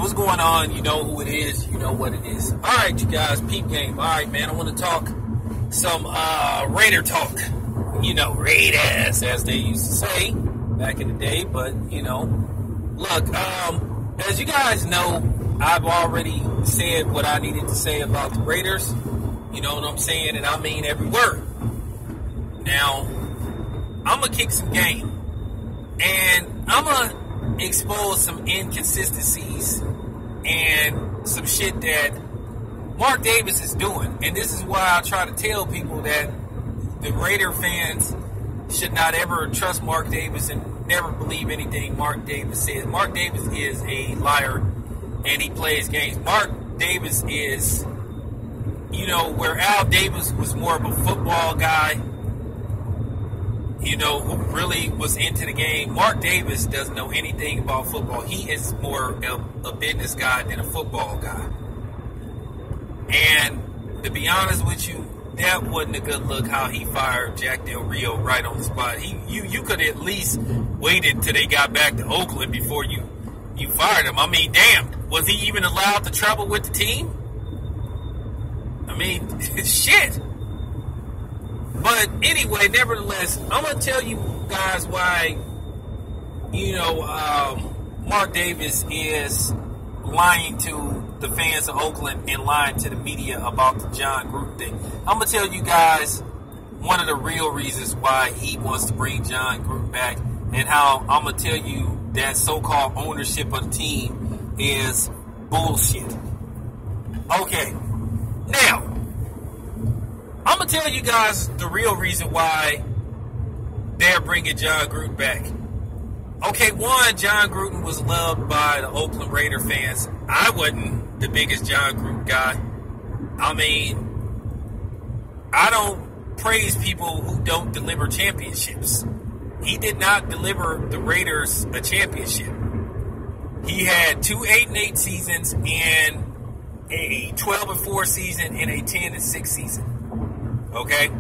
what's going on? You know who it is. You know what it is. All right, you guys, peep game. All right, man, I want to talk some Raider talk. You know, Raiders, as they used to say back in the day. But, you know, look, as you guys know, I've already said what I needed to say about the Raiders. You know what I'm saying? And I mean every word. Now, I'm going to kick some game. And I'm going to expose some inconsistencies and some shit that Mark Davis is doing. And this is why I try to tell people that the Raider fans should not ever trust Mark Davis and never believe anything Mark Davis says. Mark Davis is a liar, and he plays games. Mark Davis is, you know, where Al Davis was more of a football guy, you know, who really was into the game. Mark Davis doesn't know anything about football. He is more of a business guy than a football guy. And to be honest with you, that wasn't a good look how he fired Jack Del Rio right on the spot. You could at least waited till they got back to Oakland before you fired him. I mean, damn, was he even allowed to travel with the team? I mean, shit. But anyway, nevertheless, I'm going to tell you guys why, you know, Mark Davis is lying to the fans of Oakland and lying to the media about the John Gruden thing. I'm going to tell you guys one of the real reasons why he wants to bring John Gruden back, and how I'm going to tell you that so-called ownership of the team is bullshit. Okay, now, I'm going to tell you guys the real reason why they're bringing John Gruden back. Okay, one, John Gruden was loved by the Oakland Raider fans. I wasn't the biggest John Gruden guy. I mean, I don't praise people who don't deliver championships. He did not deliver the Raiders a championship. He had 2 8-8 seasons and a 12-4 season and a 10-6 season. Okay?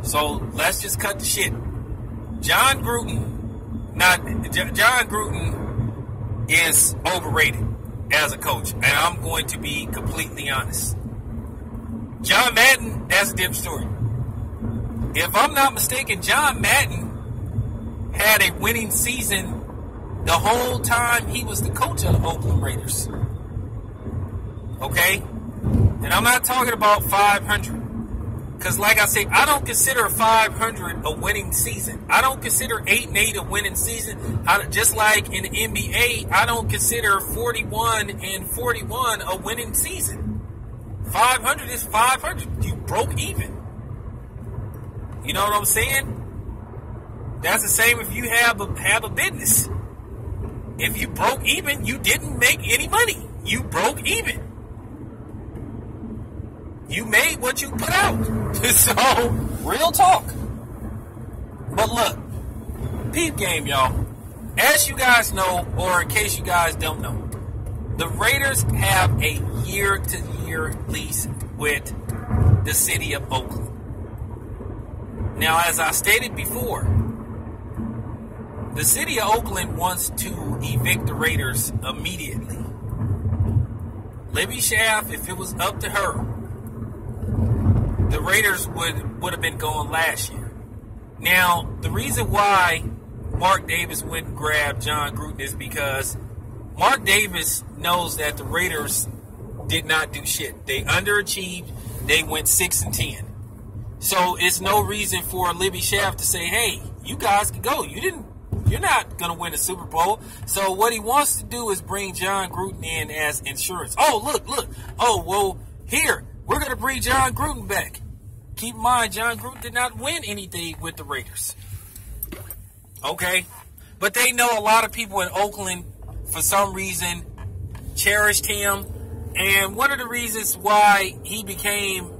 So, let's just cut the shit. John Gruden is overrated as a coach. And I'm going to be completely honest. John Madden, that's a different story. If I'm not mistaken, John Madden had a winning season the whole time he was the coach of the Oakland Raiders. Okay? And I'm not talking about 500. Because like I said, I don't consider 500 a winning season. I don't consider 8-8 a winning season. Just like in the NBA, I don't consider 41-41 a winning season. 500 is 500. You broke even. You know what I'm saying? That's the same if you have a business. If you broke even, you didn't make any money. You broke even. You made what you put out. So, real talk. But look, peep game, y'all. As you guys know, or in case you guys don't know, the Raiders have a year-to-year lease with the city of Oakland. Now, as I stated before, the city of Oakland wants to evict the Raiders immediately. Libby Schaaf, if it was up to her, the Raiders would have been going last year. Now, the reason why Mark Davis went and grabbed John Gruden is because Mark Davis knows that the Raiders did not do shit. They underachieved. They went 6-10. So it's no reason for Libby Schaaf to say, "Hey, you guys can go. You're not going to win a Super Bowl." So what he wants to do is bring John Gruden in as insurance. Oh, look. Oh, well, here. We're going to bring John Gruden back. Keep in mind, John Gruden did not win anything with the Raiders. Okay? But they know a lot of people in Oakland, for some reason, cherished him. And one of the reasons why he became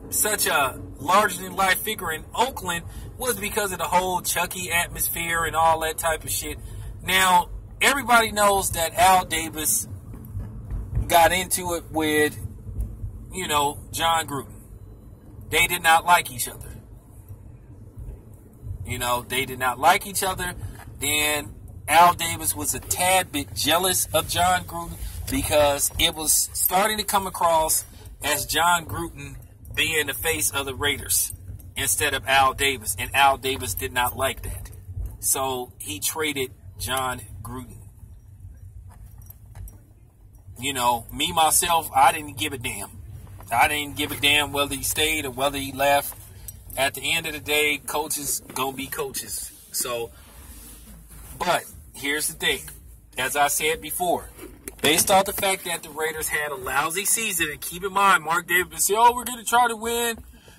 such a larger-than-life figure in Oakland was because of the whole Chucky atmosphere and all that type of shit. Now, everybody knows that Al Davis got into it with, you know, John Gruden. They did not like each other. You know, they did not like each other. Then Al Davis was a tad bit jealous of John Gruden because it was starting to come across as John Gruden being the face of the Raiders instead of Al Davis. And Al Davis did not like that. So he traded John Gruden. You know, me, myself, I didn't give a damn. I didn't give a damn whether he stayed or whether he left. At the end of the day, coaches gonna be coaches. So, but here's the thing. As I said before, based off the fact that the Raiders had a lousy season, and keep in mind, Mark Davis said, oh, we're going to try to win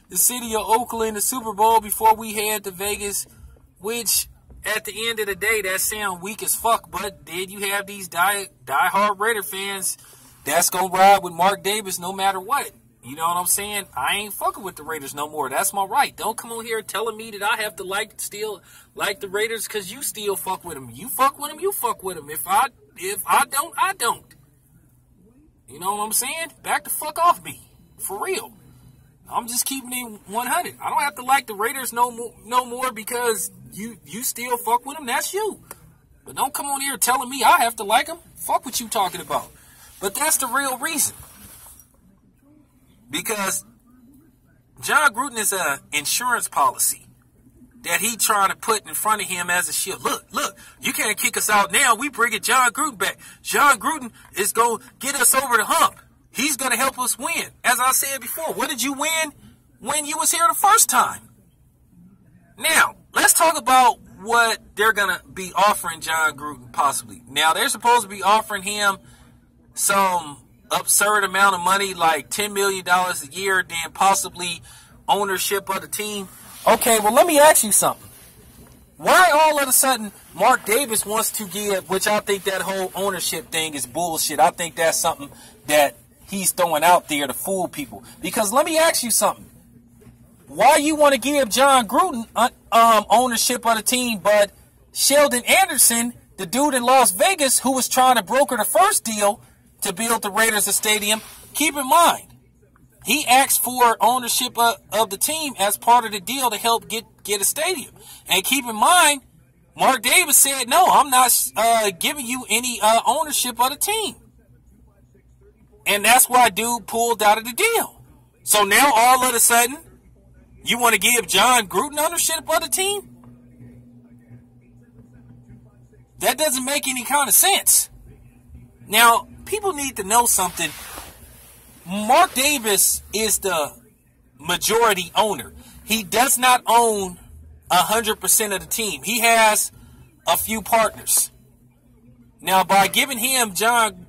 the city of Oakland, the Super Bowl, before we head to Vegas, which at the end of the day, that sound weak as fuck, but then you have these die-hard Raider fans that's going to ride with Mark Davis no matter what. You know what I'm saying? I ain't fucking with the Raiders no more. That's my right. Don't come on here telling me that I have to still like the Raiders because you still fuck with them. You fuck with them, you fuck with them. If I don't, I don't. You know what I'm saying? Back the fuck off me. For real. I'm just keeping it 100. I don't have to like the Raiders no more because you still fuck with them. That's you. But don't come on here telling me I have to like them. Fuck what you talking about. But that's the real reason. Because John Gruden is an insurance policy that he trying to put in front of him as a shield. Look, you can't kick us out now. We bringing John Gruden back. John Gruden is going to get us over the hump. He's going to help us win. As I said before, what did you win when you was here the first time? Now, let's talk about what they're going to be offering John Gruden possibly. Now, they're supposed to be offering him some absurd amount of money, like $10 million a year, then possibly ownership of the team. Okay, well, let me ask you something. Why all of a sudden Mark Davis wants to give, which I think that whole ownership thing is bullshit. I think that's something that he's throwing out there to fool people. Because let me ask you something. Why you want to give John Gruden ownership of the team, but Sheldon Anderson, the dude in Las Vegas who was trying to broker the first deal to build the Raiders a stadium, keep in mind, he asked for ownership of the team as part of the deal to help get a stadium. And keep in mind, Mark Davis said, no, I'm not giving you any ownership of the team. And that's why dude pulled out of the deal. So now all of a sudden, you want to give John Gruden ownership of the team? That doesn't make any kind of sense. Now, people need to know something. Mark Davis is the majority owner. He does not own 100% of the team. He has a few partners. Now, by giving John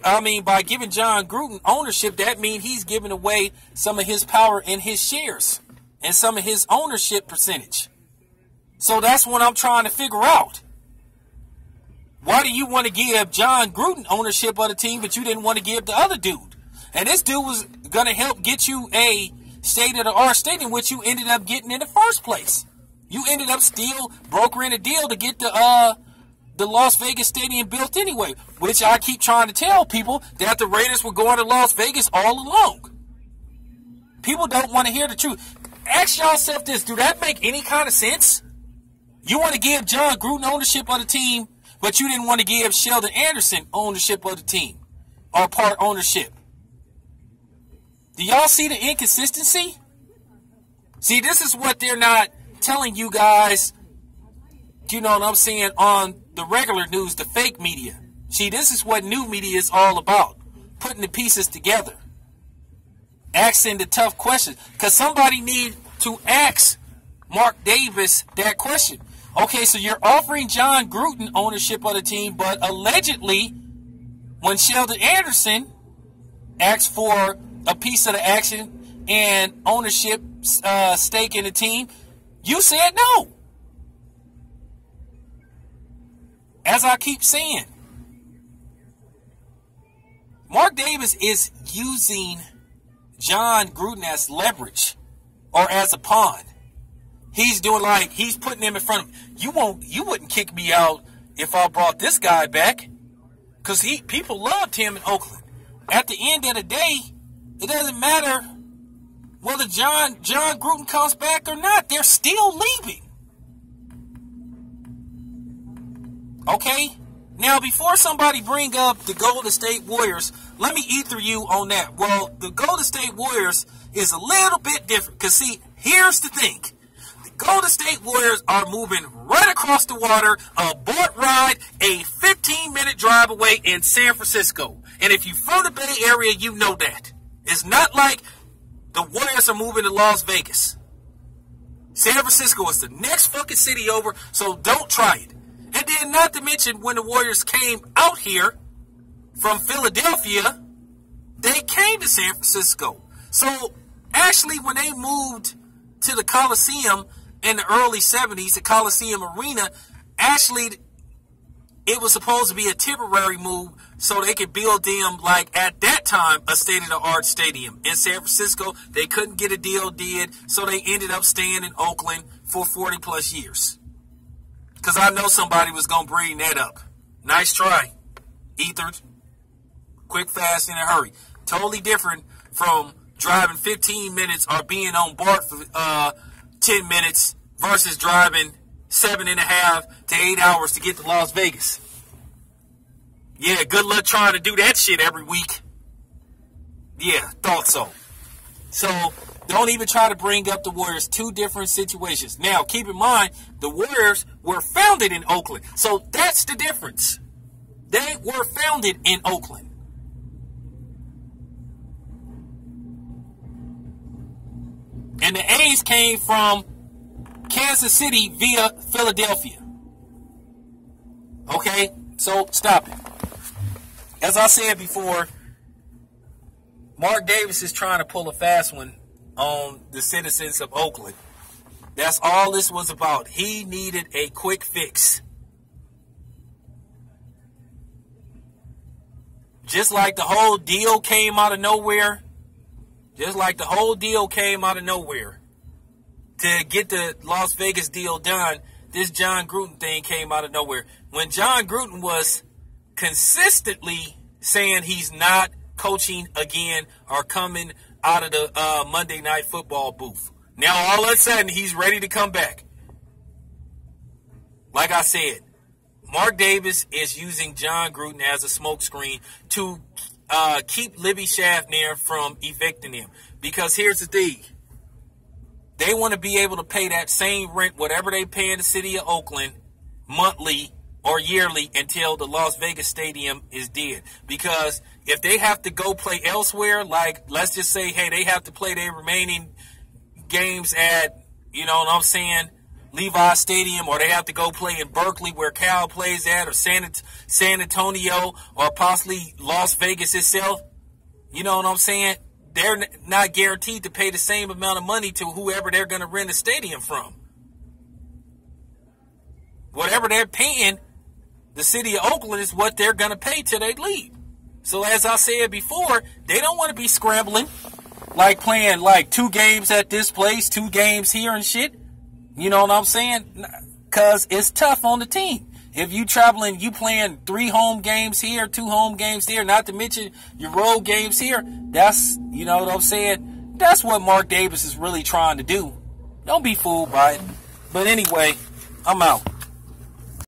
Gruden ownership, that means he's giving away some of his power and his shares and some of his ownership percentage. So that's what I'm trying to figure out. Why do you want to give John Gruden ownership of the team, but you didn't want to give the other dude? And this dude was going to help get you a state-of-the-art stadium, which you ended up getting in the first place. You ended up still brokering a deal to get the Las Vegas stadium built anyway, which I keep trying to tell people that the Raiders were going to Las Vegas all along. People don't want to hear the truth. Ask yourself this, do that make any kind of sense? You want to give John Gruden ownership of the team, but you didn't want to give Sheldon Anderson ownership of the team or part ownership. Do y'all see the inconsistency? See, this is what they're not telling you guys, you know what I'm saying, on the regular news, the fake media. See, this is what new media is all about. Putting the pieces together. Asking the tough questions. Because somebody need to ask Mark Davis that question. Okay, so you're offering John Gruden ownership of the team, but allegedly, when Sheldon Anderson asked for a piece of the action and ownership stake in the team, you said no. As I keep saying, Mark Davis is using John Gruden as leverage or as a pawn. He's doing like, he's putting him in front of him. You wouldn't kick me out if I brought this guy back. Because people loved him in Oakland. At the end of the day, it doesn't matter whether John Gruden comes back or not. They're still leaving. Okay? Now, before somebody bring up the Golden State Warriors, let me ether you on that. Well, the Golden State Warriors is a little bit different. Because, see, here's the thing. The Golden State Warriors are moving right across the water, a boat ride, a 15-minute drive away in San Francisco. And if you're from the Bay Area, you know that. It's not like the Warriors are moving to Las Vegas. San Francisco is the next fucking city over, so don't try it. And then not to mention when the Warriors came out here from Philadelphia, they came to San Francisco. So actually when they moved to the Coliseum in the early 70s, the Coliseum Arena, actually it was supposed to be a temporary move so they could build them, like at that time, a state-of-the-art stadium. In San Francisco, they couldn't get a deal did, so they ended up staying in Oakland for 40 plus years. Because I know somebody was going to bring that up. Nice try. Ethered. Quick, fast, in a hurry. Totally different from driving 15 minutes or being on BART for 10 minutes versus driving 7.5 to 8 hours to get to Las Vegas. Yeah, good luck trying to do that shit every week. Yeah, thought so. So, don't even try to bring up the Warriors. Two different situations. Now, keep in mind, the Warriors were founded in Oakland. So, that's the difference. They were founded in Oakland. And the A's came from Kansas City via Philadelphia. Okay? So, stop it. As I said before, Mark Davis is trying to pull a fast one on the citizens of Oakland. That's all this was about. He needed a quick fix. Just like the whole deal came out of nowhere. Just like the whole deal came out of nowhere. To get the Las Vegas deal done, this John Gruden thing came out of nowhere. When John Gruden was consistently saying he's not coaching again or coming out of the Monday Night Football booth. Now, all of a sudden, he's ready to come back. Like I said, Mark Davis is using John Gruden as a smokescreen to keep Libby Schaffner from evicting him. Because here's the thing. They want to be able to pay that same rent, whatever they pay in the city of Oakland, monthly or yearly until the Las Vegas Stadium is dead. Because if they have to go play elsewhere, like let's just say, hey, they have to play their remaining games at, you know what I'm saying, Levi Stadium, or they have to go play in Berkeley where Cal plays at, or San Antonio, or possibly Las Vegas itself, you know what I'm saying, they're not guaranteed to pay the same amount of money to whoever they're going to rent a stadium from. Whatever they're paying the city of Oakland is what they're going to pay till they leave. So as I said before, they don't want to be scrambling, like playing like 2 games at this place, 2 games here and shit. You know what I'm saying? Because it's tough on the team. If you traveling, you playing 3 home games here, 2 home games there, not to mention your road games here. That's, you know what I'm saying? That's what Mark Davis is really trying to do. Don't be fooled by it. But anyway, I'm out.